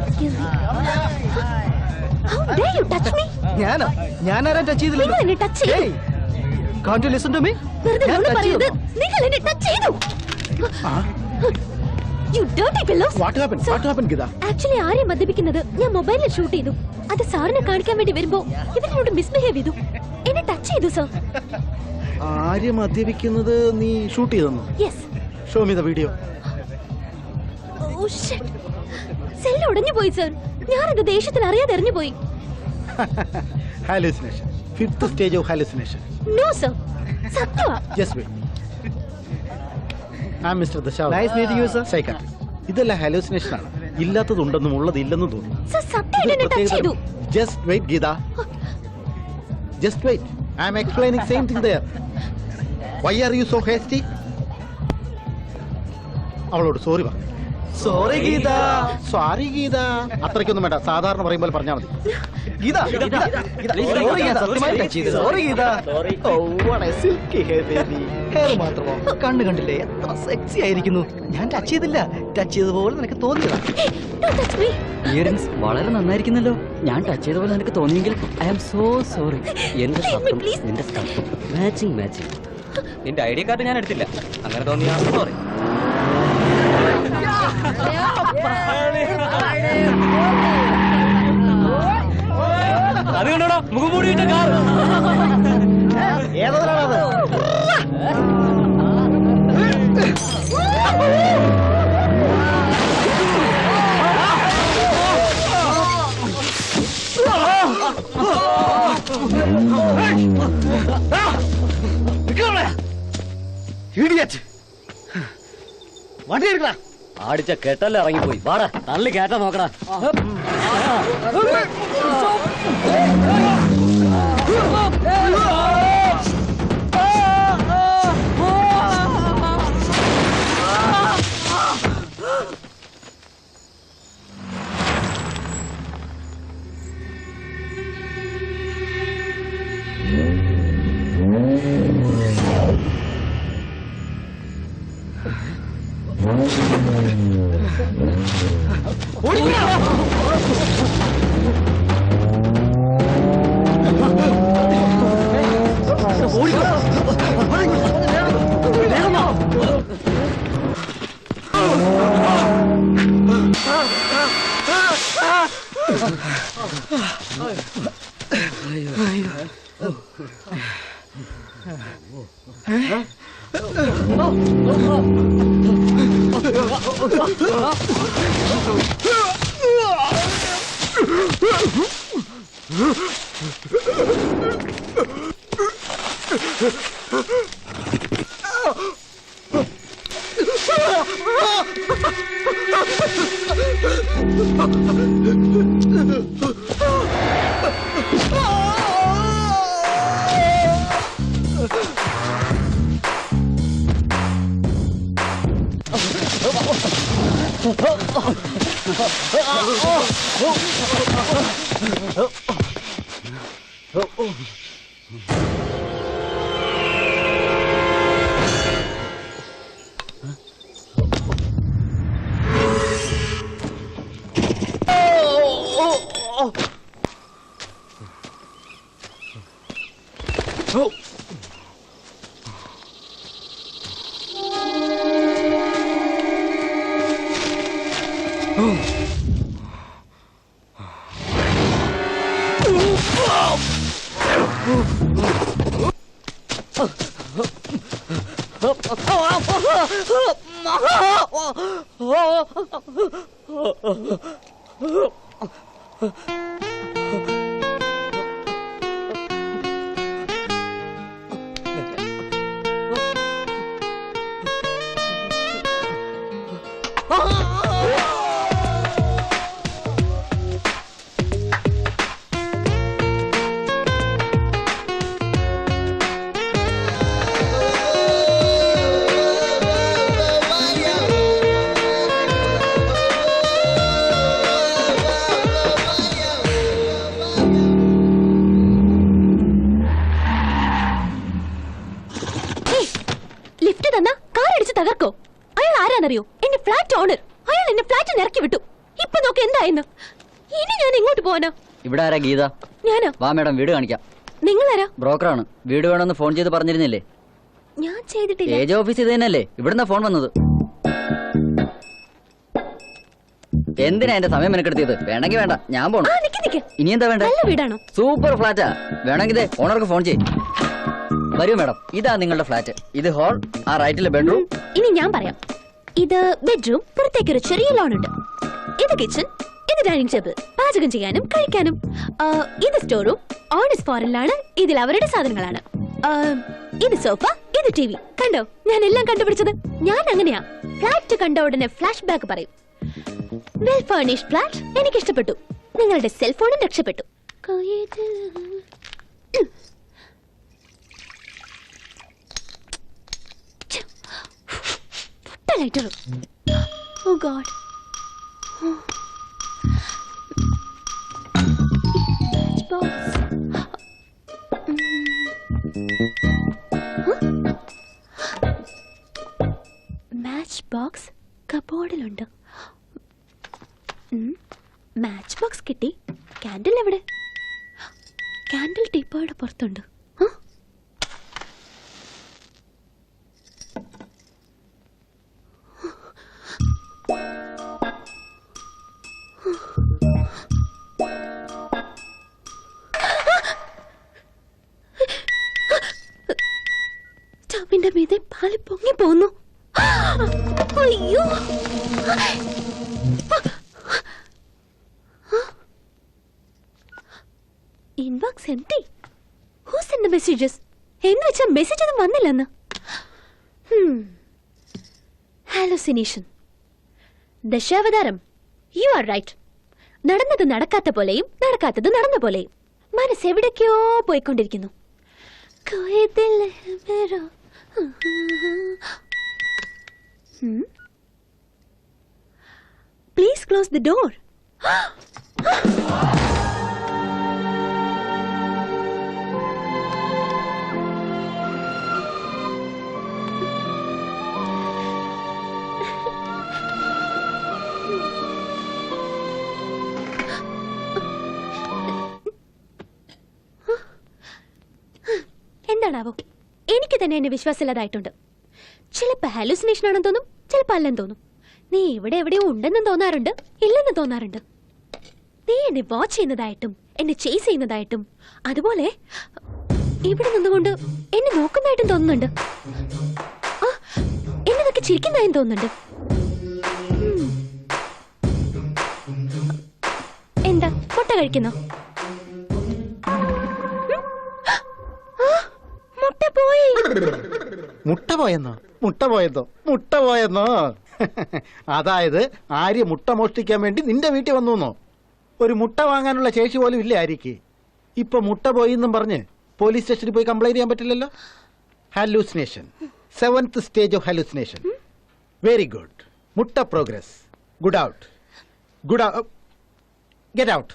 Excuse me. How dare you touch me? ഞാനാരാ touch ചെയ്തില്ല. നിങ്ങൾ എന്നെ ടച്ച് ചെയ്തു. Can't you listen to me? വെറുതെ നുണ പറയരുത്. നിങ്ങൾ എന്നെ ടച്ച് ചെയ്തു. You dirty fellows. What happened, Gita? Actually ആരെയും മദ്യപിക്കുന്നത് ഞാൻ മൊബൈലിൽ ഷൂട്ട് ചെയ്തു. അത് സാറിനെ കാണിക്കാൻ വേണ്ടി വരുമ്പോ ഇവനോട് മിസ്ബിഹേവ് ചെയ്തു. എന്നെ ടച്ച് ചെയ്തു സർ. ആരെയും മദ്യപിക്കുന്നത് നീ ഷൂട്ട് ചെയ്തെന്നോ? Yes. Show me the video. Oh shit. Cell ഉടഞ്ഞു പോയി സർ. ഞാനത് ദേഷ്യത്തിൽ അറിയാതെ എറിഞ്ഞു പോയി. Hallucination. 5th stage of hallucination. No sir. സത്യവാ. Just wait. I'm Mr. Dashav. Nice meeting you, sir. Psychiatrist. ഇതെല്ലാം hallucination ആണ്. ഇല്ലാത്തതുണ്ടെന്നും ഉള്ളതില്ലെന്നും തോന്നുന്നു. സർ സത്യം എന്നെ ടച്ച് ചെയ്തു. Just wait, Gita. Just wait. I'm explaining same thing there. Why are you so hasty? അവളോട് sorry പറ. Sorry Geetha. Sorry Geetha. അത്രയ്ക്കൊന്നും വേണ്ട, സാധാരണ പറയുമ്പോൾ പറഞ്ഞാൽ മതി. ഗീത സോറി ഗീത. ഹെയർ മാത്രമോ? കണ്ണു കണ്ടില്ലേ എത്ര സെക്സി ആയിരിക്കുന്നു. ഞാൻ ടച്ച് ചെയ്തില്ല, ടച്ച് ചെയ്തപോലെ നിനക്ക് തോന്നിയതാ. ഇയറിംഗ്സ് വളരെ നന്നായിരിക്കുന്നല്ലോ. ഞാൻ ടച്ച് ചെയ്ത പോലെ നിനക്ക് തോന്നിയെങ്കിൽ ഐ ആം സോ സോറി. എന്റെ ഷർട്ടും നിന്റെ സ്കർട്ടും മാച്ചിങ്. നിന്റെ ഐ ഡി കാർഡ് ഞാൻ എടുത്തില്ല, അങ്ങനെ തോന്നിയാ സോറി. അത് കണ്ടോടാ മുഖം മൂടിയിട്ട കാർ. ഏതാണത്? വണ്ടി എടുക്കടാ. ആടിച്ച കെട്ടല്ല ഇറങ്ങിപ്പോയി. വാടാ തള്ളി കേട്ടാ നോക്കടാ. ഇപ്പൊ നോക്ക് എന്തായെന്ന്. ഇനി ഞാൻ എങ്ങോട്ട് പോവാനാ? ഇവിടെ ആരാ ഗീത? ഞാനോ? വാ മേഡം, വീട് കാണിക്കാം. നിങ്ങളാരാ? ബ്രോക്കറാണ്. വീട് വേണമെന്ന് ഫോൺ ചെയ്ത് പറഞ്ഞിരുന്നില്ലേ? ഞാൻ ചെയ്തിട്ടില്ല. ഏജ് ഓഫീസ് ഇത് തന്നെയല്ലേ? ഇവിടുന്ന ഫോൺ വന്നത്. എന്തിനാ എന്റെ സമയം മെനക്കെടുത്തിയത്? വേണമെങ്കിൽ വേണ്ട, ഞാൻ പോണം. ഇനി എന്താ വേണ്ട? നല്ല വീടാണോ? സൂപ്പർ ഫ്ലാറ്റാ. വേണമെങ്കിൽ ഓണർക്ക് ഫോൺ ചെയ്യും. വരൂ മേഡം, ഇതാ നിങ്ങളുടെ ഫ്ലാറ്റ്. ഇത് ഹാൾ, ആ റൈറ്റിലെ ബെഡ്റൂം. ഇനി ഞാൻ പറയാം. ഇത് ബെഡ്റൂം, പുറത്തേക്ക് ഒരു ചെറിയ ലോൺ ഉണ്ട്. ഇത് കിച്ചൺ, ഇത് ഡൈനിങ് ടേബിൾ, പാചകം ചെയ്യാനും കഴിക്കാനും. ഇത് സ്റ്റോർ റൂം, ഓണസ് ഫോറിനിലാണ്. ഇതിൽ അവരുടെ സാധനങ്ങളാണ്. ഇത് സോഫ, ഇത് ടി വി. കണ്ടോ, ഞാൻ എല്ലാം കണ്ടുപിടിച്ചത്. ഞാൻ അങ്ങനെയാ. ഫ്ലാറ്റ് കണ്ട ഉടനെ ഫ്ലാഷ് ബാക്ക് പറയും. വെൽ ഫർണിഷ്ഡ് ഫ്ലാറ്റ് എനിക്ക് ഇഷ്ടപ്പെട്ടു. നിങ്ങളുടെ സെൽഫോണും രക്ഷപ്പെട്ടു. Lighter. Oh god. Match box കബോർഡിലുണ്ട്. മാച്ച് ബോക്സ് കിട്ടി. കാൻഡിൽ എവിടെ? കാൻഡിൽ ടീപ്പോയുടെ പുറത്തുണ്ട്. സ്റ്റവിന്റെ മീതെ പാല് പൊങ്ങി പോന്നു. അയ്യോ, inbox empty. Who send messages? എന്ന് വെച്ചാൽ മെസ്സേജ് ഒന്നും വന്നില്ലെന്ന്. Hallucination. Dasavatharam. You are right. നടന്നത് നടക്കാത്ത പോലെയും നടക്കാത്തത് നടന്ന പോലെയും. മനസ്സ് എവിടേക്കോ പോയിക്കൊണ്ടിരിക്കുന്നു. Please close the door. എന്താണാവോ, എനിക്ക് തന്നെ എന്നെ വിശ്വാസമില്ലാതായിട്ടുണ്ട്. ചിലപ്പോ ഹാലുസിനേഷൻ ആണെന്ന് തോന്നും, ചിലപ്പോ അല്ലെന്ന് തോന്നും. നീ ഇവിടെ എവിടെയോ ഉണ്ടെന്നും തോന്നാറുണ്ട്, ഇല്ലെന്ന് തോന്നാറുണ്ട്. നീ എന്നെ വാച്ച് ചെയ്യുന്നതായിട്ടും എന്നെ ചേസ് ചെയ്യുന്നതായിട്ടും അതുപോലെ ഇവിടെ നിന്നുകൊണ്ട് എന്നെ നോക്കുന്നതായിട്ടും തോന്നുന്നുണ്ട്. എന്നെ നോക്കി ചിരിക്കുന്നതായും തോന്നുന്നുണ്ട്. എന്താ മുട്ട കഴിക്കുന്നോ? മുട്ട പോയെന്നോ? അതായത് ആര്യ മുട്ട മോഷ്ടിക്കാൻ വേണ്ടി നിന്റെ വീട്ടിൽ വന്നു. ഒരു മുട്ട വാങ്ങാനുള്ള ശേഷി പോലും ഇല്ല ആര്യക്ക്. ഇപ്പൊ മുട്ട പോയി എന്നും പറഞ്ഞ് പോലീസ് സ്റ്റേഷനിൽ പോയി കംപ്ലൈന്റ് ചെയ്യാൻ പറ്റില്ലല്ലോ. Hallucination, 7th stage of hallucination. Very good. മുട്ട progress. Good out. Get out.